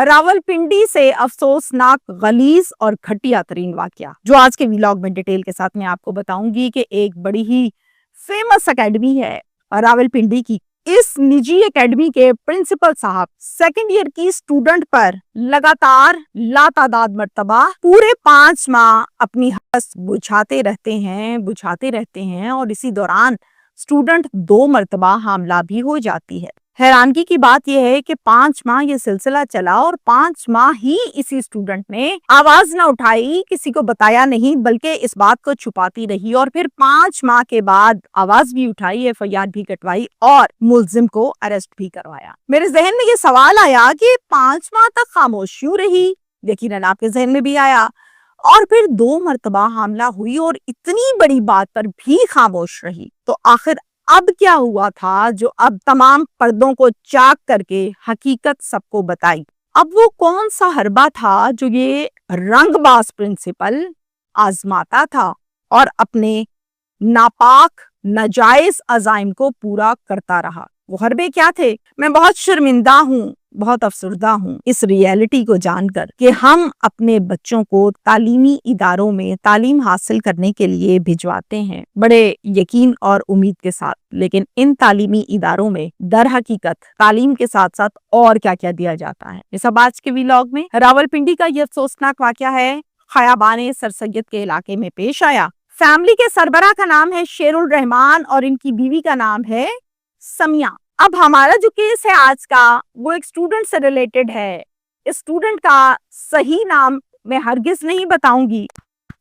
रावलपिंडी से अफसोसनाक, गलीज और घटिया तरीन वाकया, जो आज के व्लॉग में डिटेल के साथ मैं आपको बताऊंगी कि एक बड़ी ही फेमस एकेडमी है रावलपिंडी की। इस निजी एकेडमी के प्रिंसिपल साहब सेकंड ईयर की स्टूडेंट पर लगातार लातादाद मर्तबा पूरे 5 माह अपनी हवस बुझाते रहते हैं और इसी दौरान स्टूडेंट 2 मर्तबा हामला भी हो जाती है। हैरानगी की बात यह है कि 5 माह ये सिलसिला चला और 5 माह ही इसी स्टूडेंट ने आवाज न उठाई, किसी को बताया नहीं, बल्कि इस बात को छुपाती रही और फिर 5 माह के बाद आवाज भी उठाई, एफआईआर भी कटवाई और मुलजिम को अरेस्ट भी करवाया। मेरे जहन में ये सवाल आया कि 5 माह तक खामोश क्यों रही? यकीनन आपके जहन में भी आया। और फिर 2 मर्तबा हमला हुई और इतनी बड़ी बात पर भी खामोश रही, तो आखिर अब क्या हुआ था जो अब तमाम पर्दों को चाक करके हकीकत सबको बताई? अब वो कौन सा हरबा था जो ये रंगबाज प्रिंसिपल आजमाता था और अपने नापाक नाजायज अजाइम को पूरा करता रहा? वो हरबे क्या थे? मैं बहुत शर्मिंदा हूँ, बहुत अफसरदा हूँ इस रियलिटी को जानकर कि हम अपने बच्चों को तालीमी इदारों में तालीम हासिल करने के लिए भिजवाते हैं बड़े यकीन और उम्मीद के साथ, लेकिन इन तालीमी इदारों में दर हकीकत तालीम के साथ साथ और क्या क्या दिया जाता है। ये सब आज के व्लॉग में। रावलपिंडी का यह अफसोसनाक वाकया है खयाबाने सर सैयद के इलाके में पेश आया। फैमिली के सरबराह का नाम है शेरुल रहमान और इनकी बीवी का नाम है समिया। अब हमारा जो केस है आज का, वो एक स्टूडेंट से रिलेटेड है। इस स्टूडेंट का सही नाम मैं हरगिज नहीं बताऊंगी,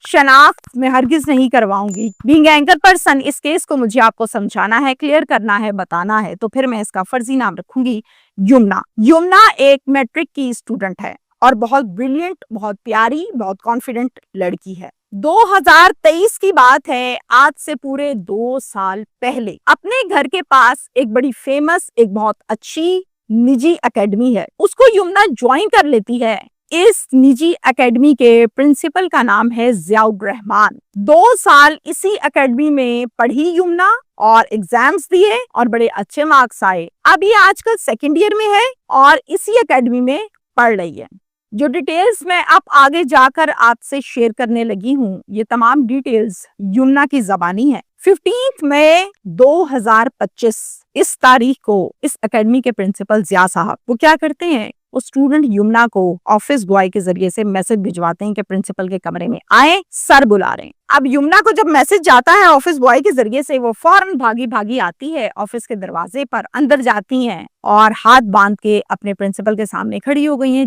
शनाख्त मैं हरगिज नहीं करवाऊंगी। बीइंग एंकर पर्सन इस केस को मुझे आपको समझाना है, क्लियर करना है, बताना है, तो फिर मैं इसका फर्जी नाम रखूंगी यमुना। यमुना एक मैट्रिक की स्टूडेंट है और बहुत ब्रिलियंट, बहुत प्यारी, बहुत कॉन्फिडेंट लड़की है। 2023 की बात है, आज से पूरे 2 साल पहले अपने घर के पास एक बड़ी फेमस, एक बहुत अच्छी निजी एकेडमी है, उसको यमुना ज्वाइन कर लेती है। इस निजी एकेडमी के प्रिंसिपल का नाम है जियाउर रहमान। 2 साल इसी एकेडमी में पढ़ी यमुना और एग्जाम्स दिए और बड़े अच्छे मार्क्स आए। अब ये आजकल सेकेंड ईयर में है और इसी एकेडमी में पढ़ रही है। जो डिटेल्स मैं अब आगे जाकर आपसे शेयर करने लगी हूँ, ये तमाम डिटेल्स यमुना की ज़बानी है। 15 मई 2025 इस तारीख को इस एकेडमी के प्रिंसिपल जिया साहब वो क्या करते हैं, वो स्टूडेंट यमुना को ऑफिस बॉय के जरिए से मैसेज भिजवाते हैं कि प्रिंसिपल के कमरे में आए, सर बुला रहे हैं। अब यमुना को जब मैसेज जाता है ऑफिस बॉय के जरिए से, वो फौरन भागी भागी आती है ऑफिस के दरवाजे पर, अंदर जाती हैं और हाथ बांध के अपने प्रिंसिपल के सामने खड़ी हो गई हैं।